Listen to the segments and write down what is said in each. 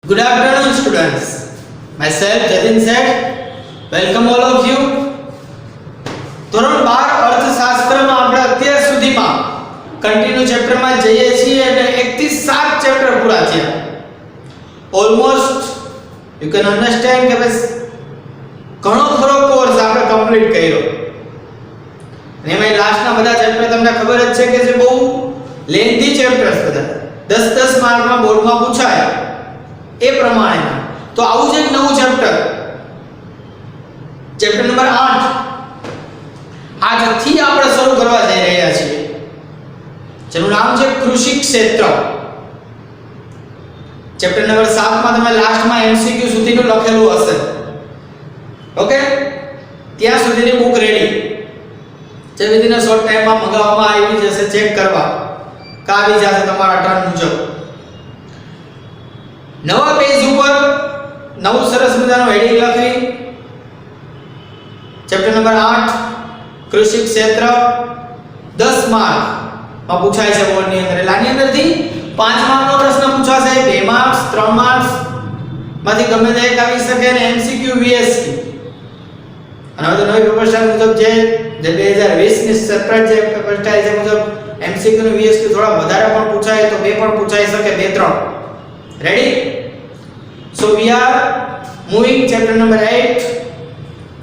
Good afternoon, students. Myself Jatin Seth. Welcome all of you. ધોરણ 12 અર્થશાસ્ત્રમાં આપણે અત્યાર સુધીમાં કન્ટિન્યુ ચેપ્ટરમાં જઈએ છીએ એટલે 1 થી 7 ચેપ્ટર પૂરા થયા. ઓલમોસ્ટ યુ કેન અન્ડરસ્ટેન્ડ કે બસ ઘણો ખરો કોર્સ આપણે કમ્પ્લીટ કર્યો. અને એમાં લાસ્ટના બધા ચેપ્ટર તમને ખબર જ છે કે જે બહુ લેન્ધી ચેપ્ટર્સ બધા 10-10 માર્કમાં બોર્ડમાં પૂછાય એ પ્રમાણે. તો આવું જ એક નવું ચેપ્ટર નંબર 8 આજથી આપણે શરૂ કરવા જઈ રહ્યા છીએ, જેનું નામ છે કૃષિ ક્ષેત્ર. ચેપ્ટર નંબર 7 માં તમે લાસ્ટમાં એમસીક્યુ સુધીનું લખેલું હશે. ઓકે, ત્યાં સુધીની બુક રેડી જે વિધિન શોર્ટ ટાઈમમાં મંગાવવામાં આવી જશે. ચેક કરવા કે આવી જશે તમારા ટર્ન મુજબ. નવા પેજ ઉપર નવું સરસ મજાનું હેડિંગ લખી ચેપ્ટર નંબર 8 કૃષિ ક્ષેત્ર 10 માર્કમાં પૂછાય છે બોર્ડની અંદર. એટલે આની અંદરથી 5 માર્કનો પ્રશ્ન પૂછાશે, 2 માર્ક્સ, 3 માર્ક્સ માંથી ગમે તે એક આવી શકે અને એમસીક્યુ વીએસક્યુ. અને હવે તો નવી પેપર સ્ટાઇલ મુજબ જે 2020 ની સેપરેટ જે પેપર સ્ટાઇલ છે મુજબ એમસીક્યુ અને વીએસક્યુ થોડા વધારે પણ પૂછાય તો 2 પણ પૂછાઈ શકે, 2-3. Ready? So we are moving chapter number 8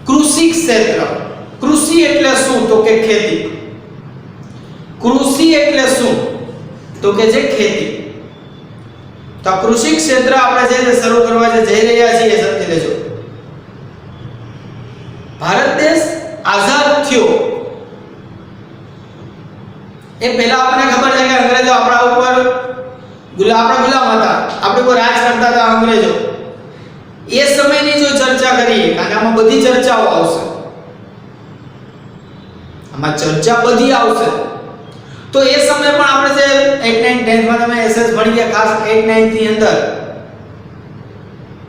કૃષિ ક્ષેત્ર. કૃષિ એટલે શું? તો કે ખેતી. કૃષિ એટલે શું? તો કે જે ખેતી. તો આ કૃષિ ક્ષેત્ર આપણે જે શરૂ કરવા જઈ રહ્યા છીએ સમજી લેજો. ભારત દેશ આઝાદ થયો એ પહેલા આપણને ખબર છે કે અંગ્રેજો આપણા ઉપર ગુલામ હતા, આપણે કોઈ રાજ કરતા હતા અંગ્રેજો. એ સમયની જો ચર્ચા કરીએ, કારણ કે આમાં બધી ચર્ચાઓ આવશે, આમાં ચર્ચા બધી આવશે. તો એ સમય પણ આપણે જે 8, 9, 10 માં તમે એસએસ ભણી ગયા, ખાસ 8, 9 ની અંદર,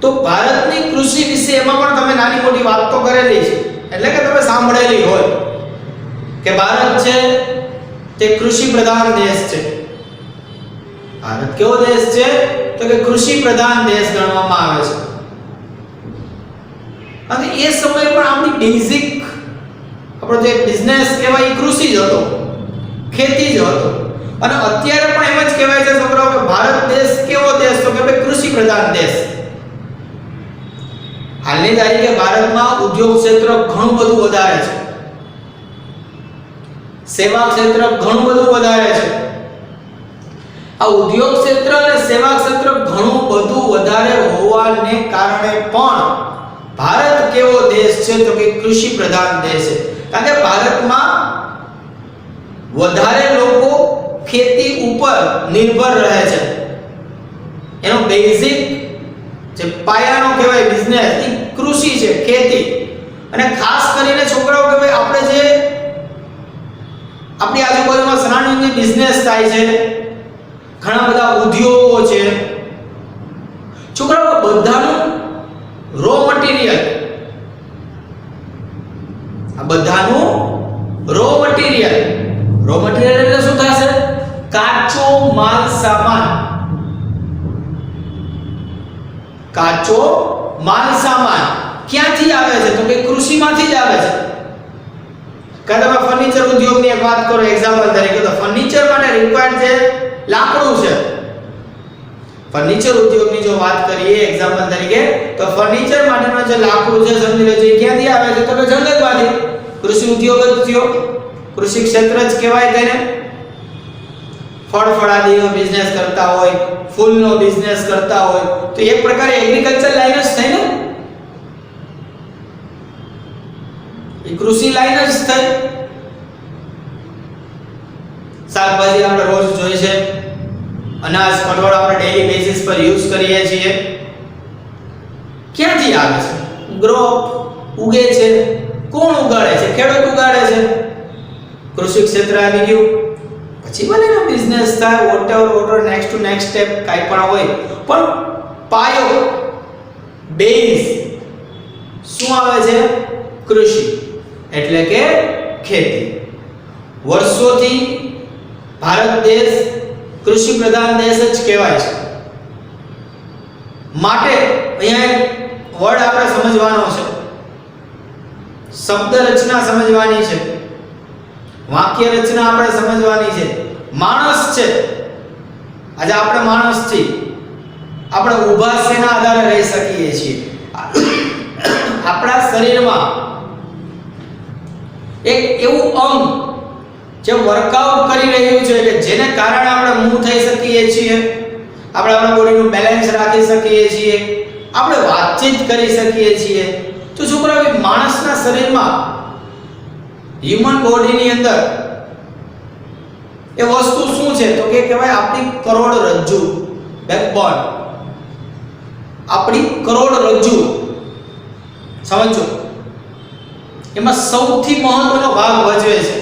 તો ભારતની કૃષિ વિશે એમાં પણ તમે નાની મોટી વાત તો કરેલી છે. એટલે કે તમે સાંભળેલી હોય કે ભારત છે તે કૃષિ પ્રધાન દેશ છે. ભારત કેવો દેશ છે? તો કે કૃષિ પ્રધાન દેશ ગણવામાં આવે છે. અને એ સમયે પણ આપણી બેઝિક આપણો જે બિઝનેસ કહેવાય એ કૃષિ જ હતો, ખેતી જ હતો. અને અત્યારે પણ એમ જ કહેવાય છે છોકરાઓ કે ભારત દેશ કેવો દેશ? તો કે ભાઈ કૃષિ પ્રધાન દેશ. હાલની તારીખે ભારતમાં ઉદ્યોગ ક્ષેત્ર ઘણું બધું વધારે છે, સેવા ક્ષેત્ર ઘણું બધું વધારે છે. આ ઉદ્યોગ ક્ષેત્ર અને સેવા ક્ષેત્ર ઘણું બધું વધારે હોવાને કારણે પણ ભારત કેવો દેશ છે? તો કે કૃષિ પ્રધાન દેશ છે. કારણ કે ભારતમાં વધારે લોકો ખેતી ઉપર નિર્ભર રહે છે. એનો બેઝિક જે પાયાનો કહેવાય બિઝનેસ એ કૃષિ છે, ખેતી. અને ખાસ કરીને છોકરાઓ કે ભાઈ આપણે જે આપણી આજુબાજુમાં સરાઉન્ડિંગ બિઝનેસ થાય છે, ઘણા બધા ઉદ્યોગો છે, છોકરાઓ બધાનું રો મટીરીયલ, આ બધાનું રો મટીરીયલ એટલે શું થશે? કાચો માલ સામાન. કાચો માલ સામાન ક્યાંથી આવે છે? તો કે કૃષિમાંથી જ આવે છે. કે તમે ફર્નિચર ઉદ્યોગની એક વાત કરો એક્ઝામ્પલ તરીકે, તો ફર્નિચર માટે રિક્વાયર્ડ છે લાકડું છે. ફર્નિચર ઉદ્યોગની જો વાત કરીએ એક્ઝામ્પલ તરીકે, તો ફર્નિચર માટેનો જે લાકડું છે સમજી લેજો એ ક્યાંથી આવે છે? તો કે જંગલમાંથી. કૃષિ ઉદ્યોગ જ થયો, કૃષિ ક્ષેત્ર જ કહેવાય તેને. ફળફળાદીનો બિઝનેસ કરતા હોય, ફૂલનો બિઝનેસ કરતા હોય તો એક પ્રકારે એગ્રીકલ્ચર લાઈન જ થઈ ને, એ કૃષિ લાઈન જ થઈ. શાકભાજી આપણે રોજ જોઈએ છે, અનાજ કઠોળ આપણે ડેઈલી બેસિસ પર યુઝ કરીએ છીએ. ક્યાંથી આવે છે? ગ્રો ઉગે છે. કોણ ઉગાડે છે? ખેડૂત ઉગાડે છે. કૃષિ ક્ષેત્ર આવી ગયું. પછી ભલે એનો બિઝનેસ થાય, વોટર નેક્સ્ટ ટુ નેક્સ્ટ સ્ટેપ કાઈ પણ હોય, પણ પાયો બેઝ શું આવે છે? કૃષિ એટલે કે ખેતી. વર્ષોથી ભારત દેશ કૃષિ પ્રધાન દેશ જ કહેવાય છે. માટે અહીંયા એક વર્ડ આપણે સમજવાનો છે, શબ્દ રચના સમજવાની છે, વાક્ય રચના આપણે સમજવાની છે. માણસ છે, આજે આપણે માણસ છીએ, આપણે ઊભા શેના આધારે રહી શકીએ છીએ? આપણા શરીરમાં એક એવું અંગ જે વર્કઆઉટ કરી રહ્યું છે કે જેને કારણે આપણે મૂવ થઈ શકીએ છીએ, આપણે આપણા બોડીનું બેલેન્સ રાખી શકીએ છીએ, આપણે વાતચીત કરી શકીએ છીએ. તો છોકરાઓ માણસના શરીરમાં હ્યુમન બોડીની અંદર એ વસ્તુ શું છે તો કે કહેવાય આપણી કરોડરજ્જુ, બેકબોન, આપણી કરોડરજ્જુ. સમજો, એમાં સૌથી મહત્વનો ભાગ ભજવે છે.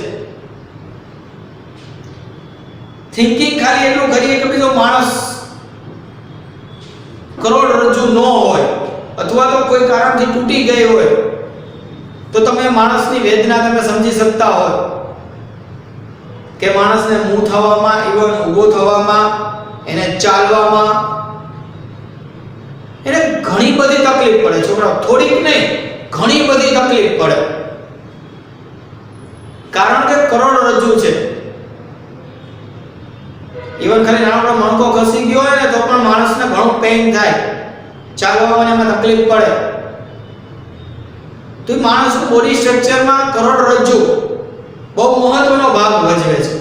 થિંકિંગ ખાલી એટલું કરીએ કે જો માણસ કરોડરજ્જુ ન હોય અથવા તો કોઈ કારણથી તૂટી ગઈ હોય તો તમે માણસની વેદના તમે સમજી શકતા હોય કે માણસને મૂવ થવામાં, ઇવન ઊભો થવામાં, એને ચાલવામાં એને ઘણી બધી તકલીફ પડે. છોકરા થોડીક નહીં, ઘણી બધી તકલીફ પડે, કારણ કે કરોડરજ્જુ છે. ઇવન ખાલી નાનો મણકો ખસી ગયો હોય ને તો પણ માણસને ઘણું પેઇન થાય, ચાલવામાં એમાં તકલીફ પડે. તો માણસનું બોડી સ્ટ્રક્ચરમાં કરોડરજ્જુ બહુ મહત્વનો ભાગ ભજવે છે.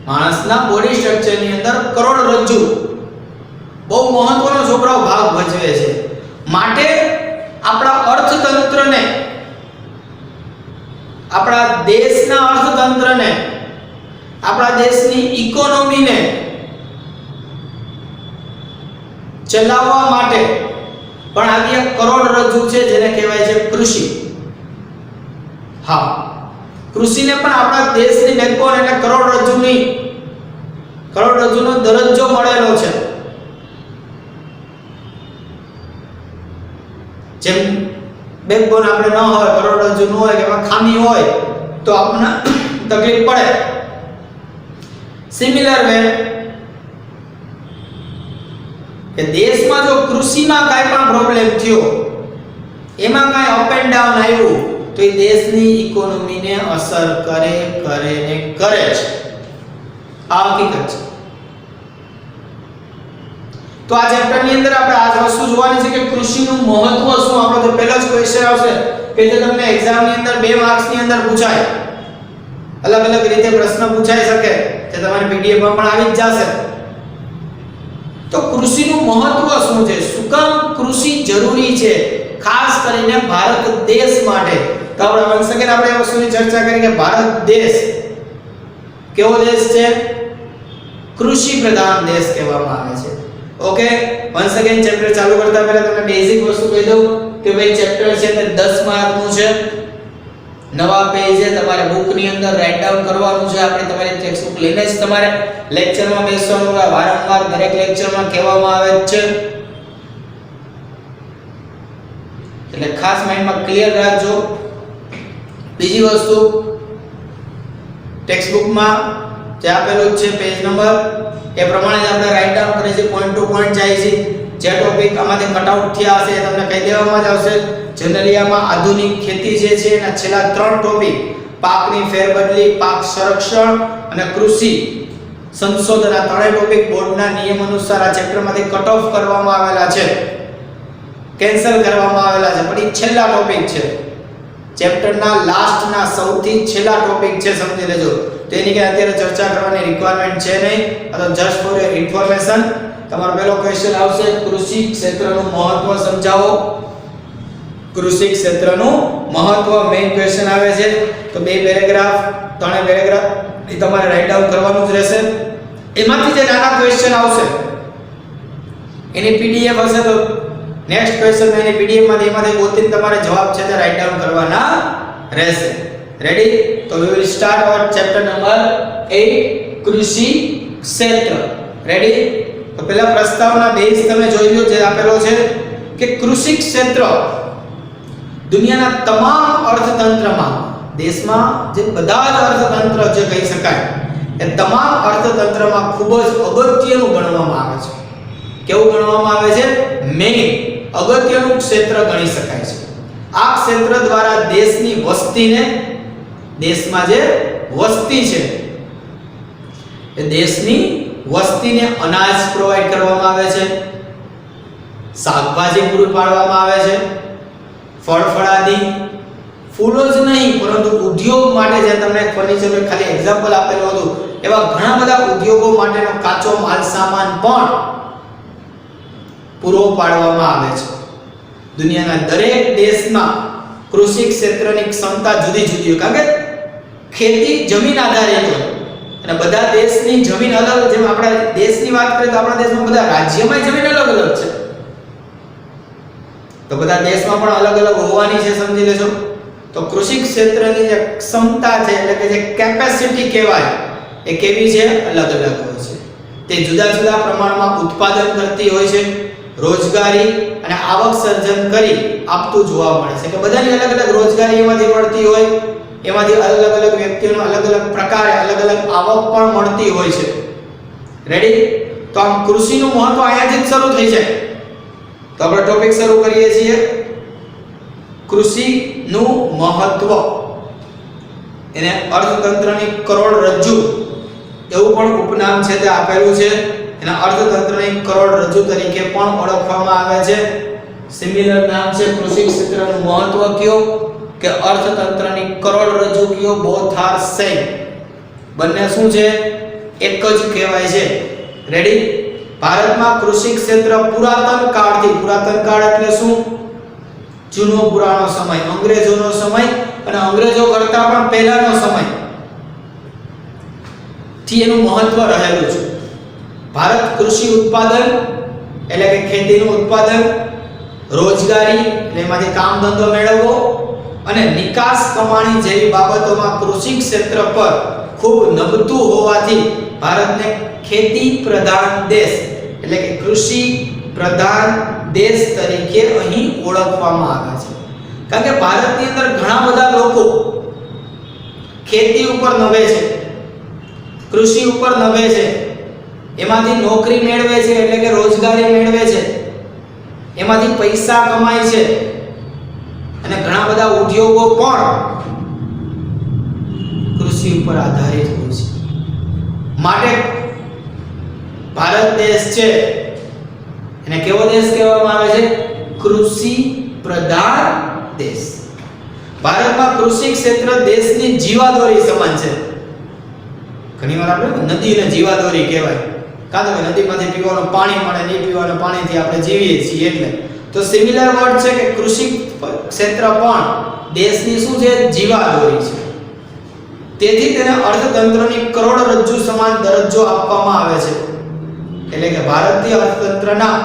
માણસના બોડી સ્ટ્રક્ચરની અંદર કરોડરજ્જુ બહુ મહત્વનો છોકરાઓ ભાગ ભજવે છે. માટે આપણા અર્થતંત્રને, આપણા દેશના અર્થતંત્રને, આપણા દેશની ઇકોનોમીને ચલાવવા માટે પણ આવી એક કરોડરજ્જુ છે જેને કહેવાય છે કૃષિ. હા, કૃષિને પણ આપણા દેશની બેકબોન એટલે કરોડરજ્જુનો દરજ્જો મળેલો છે. જેમ બેકબોન આપણે ન હોય, કરોડરજ્જુ ન હોય કે એમાં ખામી હોય તો આપણને તકલીફ પડે. સિમિલર વે કે દેશમાં જો કૃષિમાં કાંઈ પણ પ્રોબ્લેમ થયો, એમાં કાંઈ અપ એન્ડ ડાઉન આવ્યું તો એ દેશની ઇકોનોમીને અસર કરે ને કરે છે. આ હકીકત છે. તો આ ચેપ્ટરની અંદર આપણે આ વસ્તુ જોવાની છે કે કૃષિનું મહત્વ શું. આપણો તો પહેલો જ ક્વેશ્ચન આવશે કે જે તમને એક્ઝામની અંદર 2 માર્ક્સની અંદર પૂછાય, અલગ અલગ રીતે પ્રશ્ન પૂછાઈ શકે, જે તમારી પીડીએફ માં પણ આવી જ જશે. તો કૃષિનું મહત્વ શું છે, શું કામ કૃષિ જરૂરી છે, ખાસ કરીને ભારત દેશ માટે. તો આપણે વન્સ અગેન આપણે એ વસ્તુની ચર્ચા કરી કે ભારત દેશ કેવો દેશ છે? કૃષિ પ્રધાન દેશ કહેવામાં આવે છે. ઓકે, વન્સ અગેન ચેપ્ટર ચાલુ કરતા પહેલા તમને બેઝિક વસ્તુ કહી દઉં કે ભાઈ ચેપ્ટર છે તે 10 માર્કનું છે. નવા પેજે તમારે બુકની અંદર રાઇટ ડાઉન કરવાનું છે. આપણે તમારી ટેક્સ્ટબુક લઈને જ તમારે લેક્ચરમાં બેસવાનું. વારંવાર દરેક લેક્ચરમાં કહેવામાં આવે છે, એટલે ખાસ માઇન્ડમાં ક્લિયર રાખજો. બીજી વસ્તુ, ટેક્સ્ટબુકમાં જે આપેલું છે પેજ નંબર એ પ્રમાણે આપણે રાઇટ ડાઉન કરીએ છીએ, પોઈન્ટ ટુ પોઈન્ટ જાય છે. જે ટોપિક આમાંથી કટ આઉટ થયા હશે એ તમને કહી દેવામાં જ આવશે. જનરલી આમાં આધુનિક ખેતી જે છે એના છેલ્લા 3 ટોપિક, પાકની ફેરબદલી, પાક સંરક્ષણ અને કૃષિ સંશોધન, આ ત્રણેય ટોપિક બોર્ડના નિયમ અનુસાર આ ચેપ્ટરમાંથી કટ ઓફ કરવામાં આવેલા છે, કેન્સલ કરવામાં આવેલા છે. પણ એ છેલ્લા ટોપિક છે, ચેપ્ટરના લાસ્ટના સૌથી છેલ્લા ટોપિક છે, સમજી લેજો. તો એની કે અત્યારે ચર્ચા કરવાની રિક્વાયરમેન્ટ છે નહીં. આ તો જસ્ટ ફોર યોર ઇન્ફોર્મેશન. તમારો પહેલો ક્વેશ્ચન આવશે, કૃષિ ક્ષેત્રનું મહત્વ સમજાવો. કૃષિ ક્ષેત્રનું મહત્વ મેઇન ક્વેશ્ચન આવે છે. તો 2 પેરેગ્રાફ, 3 પેરેગ્રાફ એ તમારે રાઇટ ડાઉન કરવાનું જ રહેશે. એમાંથી જે નાના ક્વેશ્ચન આવશે એની પીડીએફ હશે, તો નેક્સ્ટ ક્વેશ્ચન એની પીડીએફ માંથી એમાંથી ગોતીને તમારે જવાબ છે તે રાઇટ ડાઉન કરવાના રહેશે. રેડી? તો we will start our chapter number 8, કૃષિ ક્ષેત્ર. રેડી? તો પહેલા પ્રસ્તાવના બેઝ તમે જોઈ લો જે આપેલો છે કે કૃષિ ક્ષેત્ર દુનિયાના તમામ અર્થતંત્રમાં, દેશમાં જે બધા જ અર્થતંત્ર જે કહી શકાય એ તમામ અર્થતંત્રમાં ખૂબ જ અગત્યનું ગણવામાં આવે છે. કેવું ગણવામાં આવે છે? મેઇન અગત્યનું ક્ષેત્ર ગણી શકાય છે. આ ક્ષેત્ર દ્વારા દેશની વસ્તીને, દેશમાં જે વસ્તી છે એ દેશની વસ્તીને અનાજ પ્રોવાઈડ કરવામાં આવે છે, શાકભાજી પૂરું પાડવામાં આવે છે, ફળફળાદી, ફૂલો જ નહીં પરંતુ ઉદ્યોગ માટે, જે તમને ફર્નિચરનું ખાલી એક્ઝામ્પલ આપેલું હતું, એવા ઘણા બધા ઉદ્યોગો માટેનો કાચો માલ સામાન પણ પૂરો પાડવામાં આવે છે. દુનિયાના દરેક દેશમાં કૃષિ ક્ષેત્રની ક્ષમતા જુદી જુદી હોય, કારણ કે ખેતી જમીન આધારિત હોય અને બધા દેશની જમીન અલગ. જેમ આપણા દેશની વાત કરીએ તો આપણા દેશમાં બધા રાજ્યમાં જમીન અલગ અલગ છે, તો બધા દેશમાં પણ અલગ અલગ હોવાની છે, સમજી લેજો. તો કૃષિ ક્ષેત્રની જે ક્ષમતા છે એટલે કે જે કેપેસિટી કહેવાય એ કેવી છે? અલગ અલગ હોય છે. તે જુદા જુદા પ્રમાણમાં ઉત્પાદન કરતી હોય છે, રોજગારી અને આવક સર્જન કરી આપતું જોવા મળે છે. કે બધાની અલગ અલગ રોજગારી એમાંથી મળતી હોય, એમાંથી અલગ અલગ વ્યક્તિઓનો અલગ અલગ પ્રકારે અલગ અલગ આવક પણ મળતી હોય છે. રેડી? તો આમ કૃષિનું મહત્વ અહીંયાથી જ શરૂ થઈ જાય. તો આપણે ટોપિક શરૂ કરીએ છીએ. કૃષિનું મહત્વ, એને અર્થતંત્રની કરોડરજ્જુ એવું પણ ઉપનામ છે તે આપેલું છે. એના અર્થતંત્રની કરોડરજ્જુ તરીકે પણ ઓળખવામાં આવે છે. સિમિલર નામ છે કૃષિ ક્ષેત્રનું મહત્વ કયો કે અર્થતંત્રની કરોડરજ્જુ કયો? Both are same. બંને શું છે? એક જ કહેવાય છે. રેડી? ભારતમાં કૃષિ ક્ષેત્ર પુરાતન કાળથી, પુરાતન કાળ એટલે શું? જૂનો પુરાણો સમય, અંગ્રેજોનો સમય અને અંગ્રેજો કરતા પણ પહેલાનો સમય થી એનું મહત્વ રહેલું છે. ભારત કૃષિ ઉત્પાદન એટલે કે ખેતીનું ઉત્પાદન, રોજગારી એટલે એમાંથી કામ ધંધો મેળવવો અને નિકાસ કમાણી જેવી બાબતોમાં કૃષિ ક્ષેત્ર પર ખૂબ નબળું હોવાથી ભારતને ખેતી પ્રધાન દેશ એટલે કે કૃષિ પ્રધાન દેશ તરીકે અહીં ઓળખવામાં આવે છે. કારણ કે ભારતની અંદર ઘણા બધા લોકો ખેતી ઉપર નભે છે, કૃષિ ઉપર નભે છે, એમાંથી નોકરી મેળવે છે એટલે કે રોજગારી મેળવે છે, એમાંથી પૈસા કમાય છે અને ઘણા બધા ઉદ્યોગો પણ કૃષિ ઉપર આધારિત હોય છે. માટે ભારત દેશ છે એને કેવો દેશ કહેવામાં આવે છે? કૃષિ પ્રધાન દેશ. ભારતમાં કૃષિ ક્ષેત્ર દેશની જીવાદોરી સમાન છે. ઘણીવાર આપણે નદીને જીવાદોરી કહેવાય, કારણ કે નદીમાંથી પીવાનું પાણી મળે, નહીં પીવાના પાણીથી આપણે જીવીએ છીએ. એટલે તો સિમિલર વર્ડ છે કે કૃષિ ક્ષેત્ર પણ દેશની શું છે? જીવાદોરી છે. તેથી તેને અર્થતંત્રની કરોડરજ્જુ સમાન દરજ્જો આપવામાં આવે છે. એટલે કે ભારતીય અર્થતંત્રના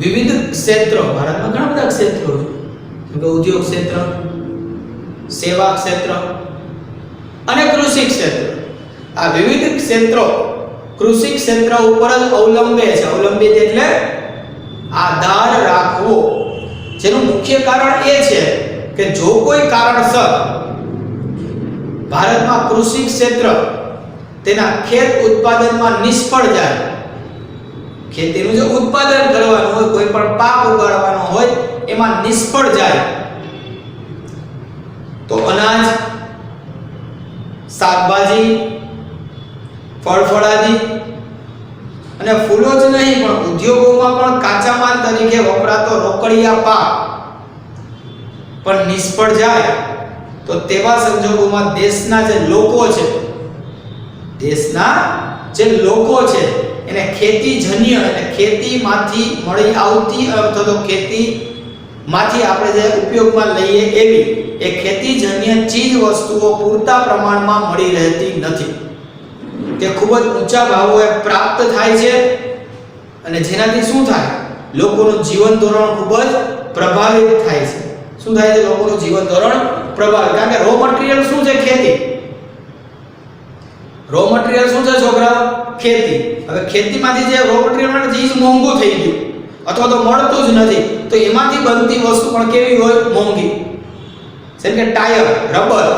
વિવિધ ક્ષેત્રો, ભારતમાં ઘણા બધા ક્ષેત્રો છે, જેમ કે ઉદ્યોગ ક્ષેત્ર, સેવા ક્ષેત્ર અને કૃષિ ક્ષેત્ર. આ વિવિધ ક્ષેત્રો કૃષિ ક્ષેત્ર ઉપર જ અવલંબે છે. અવલંબિત એટલે આધાર રાખવો. જેનું મુખ્ય કારણ એ છે કે જો કોઈ કારણસર ભારતમાં કૃષિ ક્ષેત્ર તેના ખેત ઉત્પાદનમાં નિષ્ફળ જાય, ખેતીનું જે ઉત્પાદન કરવાનું હોય, કોઈ પણ પાક ઉગાડવાનો હોય એમાં નિષ્ફળ જાય, તો અનાજ, શાકભાજી, ફળફળાદી અને ફૂલો જ નહીં પણ ઉદ્યોગોમાં પણ કાચા માલ તરીકે વપરાતો રોકડિયા પાક પણ નિષ્ફળ જાય, તો તેવા સંજોગોમાં દેશના જે લોકો છે એને ખેતીજન્ય એટલે ખેતીમાંથી મળી આવતી અથવા તો ખેતીમાંથી આપણે જે ઉપયોગમાં લઈએ એવી એ ખેતીજન્ય ચીજ વસ્તુઓ પૂરતા પ્રમાણમાં મળી રહેતી નથી. તે ખૂબ જ ઊંચા ભાવોએ પ્રાપ્ત થાય છે અને જેનાથી શું થાય? લોકોનું જીવન ધોરણ ખૂબ જ પ્રભાવિત થાય છે. શું થાય છે? લોકોનું જીવન ધોરણ પ્રભાવિત. કારણ કે રો મટીરીયલ શું છે? ખેતી. રો મટીરીયલ શું છે છોકરા? ખેતી. હવે ખેતીમાંથી જે રો મટીરીયલ મળે છે એ મોંઘું થઈ ગયું અથવા તો મળતું જ નથી, તો એમાંથી બનતી વસ્તુ પણ કેવી હોય? મોંઘી. જેમ કે ટાયર, રબર.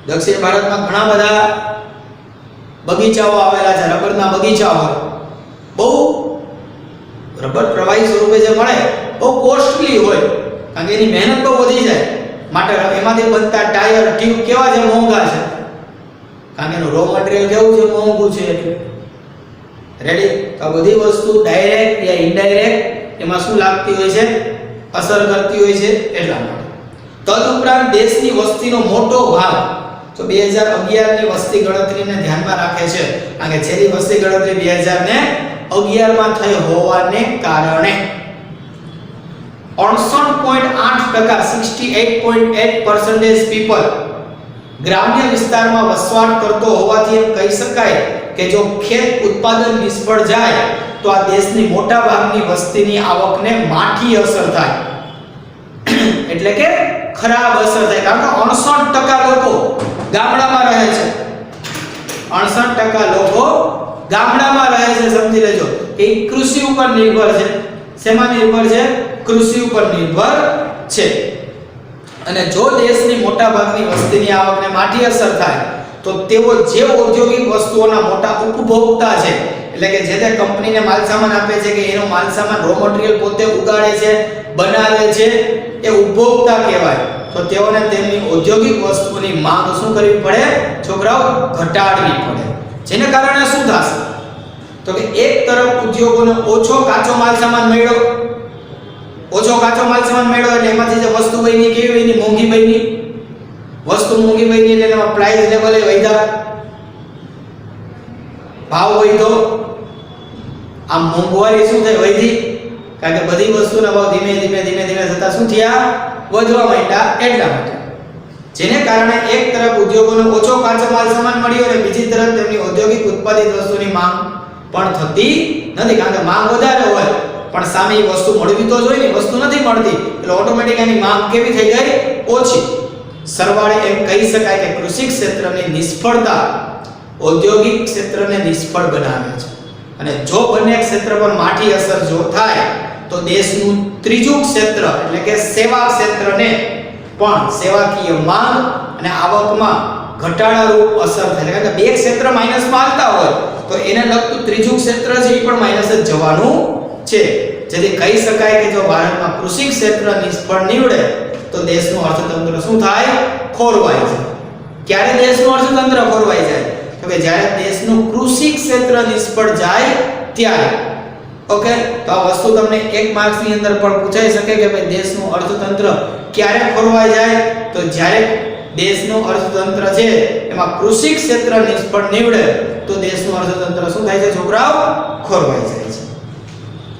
દક્ષિણ ભારતમાં ઘણા બધા બગીચાઓ આવેલા છે, રબરના બગીચા હોય. બહુ રબર પ્રવાહી સ્વરૂપે જે મળે બહુ કોસ્ટલી હોય, કારણ કે એની મહેનત બહુ વધી જાય, માટે એમાંથી બનતા ટાયર ટ્યુબ કેવા છે, મોંઘા છે, કારણ કે એનું રો મટીરીયલ કેવું છે, મોંઘું છે. રેડી? તો આ બધી વસ્તુ ડાયરેક્ટ યા ઇનડાયરેક્ટ એમાં શું લાગતી હોય છે, અસર કરતી હોય છે એટલા માટે. તદુપરાંત દેશની વસ્તીનો મોટો ભાગ તો 2011 ની વસ્તી ગણતરીને ધ્યાનમાં રાખે છે, કારણ કે છેલ્લી વસ્તી ગણતરી 2011 માં થઈ હોવાને કારણે 68.8% 68.8% પીપલ ગ્રામ્ય વિસ્તારમાં વસવાટ કરતો હોવાથી એમ કહી શકાય કે જો ખેત ઉત્પાદન નિષ્ફળ જાય તો આ દેશની મોટા ભાગની વસ્તીની આવકને માઠી અસર થાય, એટલે કે ખરાબ અસર થાય, કારણ કે 68% લોકો ગામડામાં રહે છે. 68% લોકો ગામડામાં રહે છે, સમજી લેજો. એ કૃષિ ઉપર નિર્ભર છે. શેમાં નિર્ભર છે? કૃષિ ઉપર નિર્ભર છે. અને જો દેશની મોટા ભાગની વસ્તીની આવકને માઠી અસર થાય તો તેઓ જે ઔદ્યોગિક વસ્તુઓના મોટા ઉપભોક્તા છે, એટલે કે જે તે કંપનીને માલસામાન આપે છે કે એનો માલસામાન રો મટીરીયલ પોતે ઉગાડે છે, બનાવે છે, એ ઉપભોક્તા કહેવાય. તો તેઓને તેમની ઔદ્યોગિક વસ્તુઓની માંગ શું કરવી પડે, છોકરાઓ? ઘટાડવી પડે. જેને કારણે શું થશે? તો કે એક તરફ ઉદ્યોગોને ઓછો કાચો માલસામાન મળ્યો, એટલે એમાંથી જે વસ્તુ બની કેવી બની, મોંઘી બની. વસ્તુ મોંઘી બની એટલે એમાં પ્રાઇસ લેવલે વધ્યા, ભાવ વધ્યો. આ મોંઘવારી શું થઈ? વધી, કારણ કે બધી વસ્તુના ભાવ ધીમે ધીમે થતા શું થયા? વધવા માંડ્યા. એટલા માટે જેને કારણે એક તરફ ઉદ્યોગોને ઓછો કાચો માલ સામાન મળ્યો અને બીજી તરફ તેમની ઔદ્યોગિક ઉત્પાદિત વસ્તુની માંગ પણ થતી નથી, કારણ કે માંગ વધારે હોય પણ સામે એ વસ્તુ મળવી તો જોઈએ ને, વસ્તુ નથી મળતી એટલે ઓટોમેટિક એની માંગ કેવી થઈ ગઈ? ઓછી. સરવાળે એમ કહી શકાય કે કૃષિ ક્ષેત્રની નિષ્ફળતા ઔદ્યોગિક ક્ષેત્રને નિષ્ફળ બનાવે છે. અને જો બંને ક્ષેત્ર પર માઠી અસર જો થાય તો દેશનું ત્રીજું ક્ષેત્ર એટલે કે સેવા ક્ષેત્રને પણ સેવાકીય માંગ અને આવકમાં ઘટાડારૂપ અસર થાય. કારણ કે બે ક્ષેત્ર માઈનસમાં આવતા હોય તો એને લગતું ત્રીજું ક્ષેત્ર છે એ પણ માઈનસ જ જવાનું છે. જેથી કહી શકાય કે જો ભારતમાં કૃષિ ક્ષેત્ર નિષ્ફળ નીવડે તો દેશનું અર્થતંત્ર શું થાય? ખોરવાય છે. ક્યારે દેશનું અર્થતંત્ર ખોરવાય જાય? તો કે જ્યારે દેશનું કૃષિ ક્ષેત્ર નિષ્ફળ જાય ત્યારે. ઓકે, તો આ વસ્તુ તમને 1 માર્ક્સ ની અંદર પણ પૂછાઈ શકે કે ભાઈ દેશનું અર્થતંત્ર ક્યારે ખોરવાઈ જાય? તો જ્યારે દેશનું અર્થતંત્ર છે એમાં કૃષિ ક્ષેત્ર નિષ્ફળ નીવડે તો દેશનું અર્થતંત્ર શું થાય છે છોકરાઓ? ખોરવાઈ જાય છે.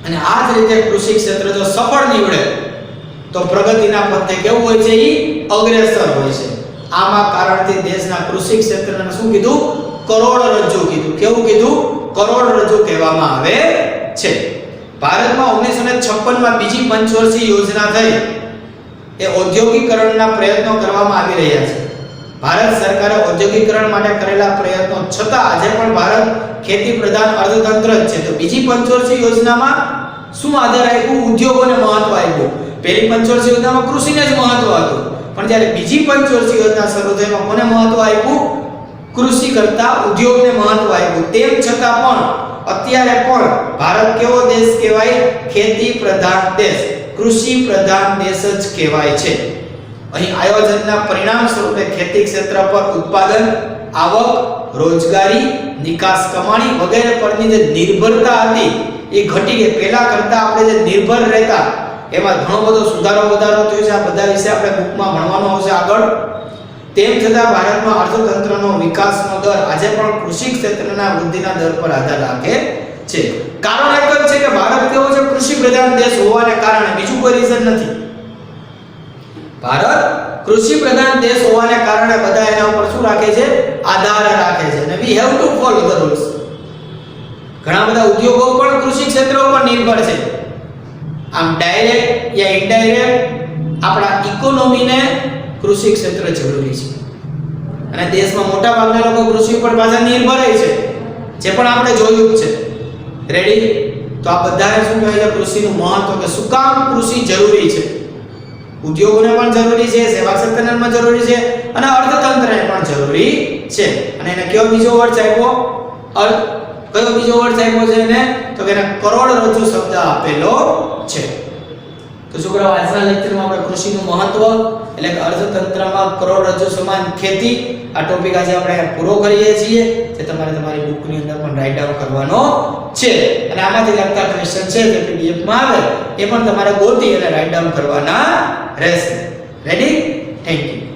અને આ જ રીતે કૃષિ ક્ષેત્ર જો સફળ નીવડે તો પ્રગતિના પંથે કેવું હોય છે? ઈ અગ્રેસર હોય છે. આમાં કારણથી દેશના કૃષિ ક્ષેત્રને શું કીધું? કરોડરજ્જુ કીધું. કેવું કીધું? કરોડરજ્જુ કહેવામાં આવે છે. ભારતમાં 1956 માં બીજી પંચવર્ષીય યોજના થઈ. એ ઔદ્યોગિકરણના પ્રયત્નો કરવામાં આવી રહ્યા છે. ભારત સરકારે ઔદ્યોગિકરણ માટે કરેલા પ્રયત્નો છતાં આજે પણ ભારત ખેતી પ્રધાન અર્થતંત્ર જ છે. તો બીજી પંચવર્ષીય યોજનામાં શું આધાર આપ્યું? ઉદ્યોગોને મહત્વ આપ્યું. પહેલી પંચવર્ષીય યોજનામાં કૃષિને જ મહત્વ હતું, પણ જ્યારે બીજી પંચવર્ષીય યોજના શરૂ થઈ એમાં કોને મહત્વ આપ્યું? કૃષિ કરતા ઉદ્યોગને મહત્વ આપ્યું. તેમ છતાં પણ અત્યારે પણ ભારત કેવો દેશ કહેવાય? ખેતી પ્રધાન દેશ, કૃષિ પ્રધાન દેશ જ કહેવાય છે. અહીં આયોજનના પરિણામ સ્વરૂપે ખેતી ક્ષેત્ર પર ઉત્પાદન, આવક, રોજગારી, નિકાસ કમાણી વગેરે પરની જે નિર્ભરતા હતી એ ઘટી ગઈ. પહેલા કરતા આપણે જે નિર્ભર રહેતા એમાં ઘણો બધો વધારો થયો છે. આ બધા વિશે આપણે બુકમાં ભણવાનું આવશે આગળ. તેમ છતાં ભારતમાં અર્થતંત્રનો વિકાસનો દર આજે પણ કૃષિ ક્ષેત્રના વૃદ્ધિના દર પર આધાર રાખે છે. કારણ એક જ છે કે ભારત કેવો છે? કૃષિ પ્રધાન દેશ હોવાને કારણે, બીજું કોઈ રીઝન નથી. ભારત કૃષિ પ્રધાન દેશ હોવાને કારણે બધા એના ઉપર શું રાખે છે? આધાર રાખે છે. અને we have to follow the rules. ઘણા બધા ઉદ્યોગો પણ કૃષિ ક્ષેત્ર ઉપર નિર્ભર છે. આમ ડાયરેક્ટ યા ઇનડાયરેક્ટ આપણા ઇકોનોમીને કૃષિ ક્ષેત્ર જરૂરી છે. અને દેશમાં મોટા ભાગના લોકો કૃષિ ઉપર પાછા નિર્ભર છે, જે પણ આપણે જોયું જ છે. રેડી? તો આ બધાને શું કહે છે? કૃષિનું મહત્વ. કે શું કામ કૃષિ જરૂરી છે? ઉદ્યોગોને પણ જરૂરી છે, સેવા ક્ષેત્રને પણ જરૂરી છે અને અર્થતંત્રને પણ જરૂરી છે. અને એને કયો બીજો વર્ડ આપ્યો? કયો બીજો વર્ડ આપ્યો છે એને તો કે એને કરોડરજ્જુ શબ્દ આપેલો છે. તો છોકરાઓ આજના લેક્ચરમાં આપણે કૃષિનું મહત્વ એટલે કે અર્થતંત્રમાં કરોડરજ્જુ સમાન ખેતી આ ટોપિક આજે આપણે પૂરો કરીએ છીએ જે તમારે તમારી બુકની અંદર પણ રાઇટ ડાઉન કરવાનો છે અને આમાંથી લગતા ક્વેશ્ચન છે જે પીડીએફ માં આવે એ પણ તમારે ગોતી અને રાઇટ ડાઉન કરવાના રહેશે. રેડી? Thank you.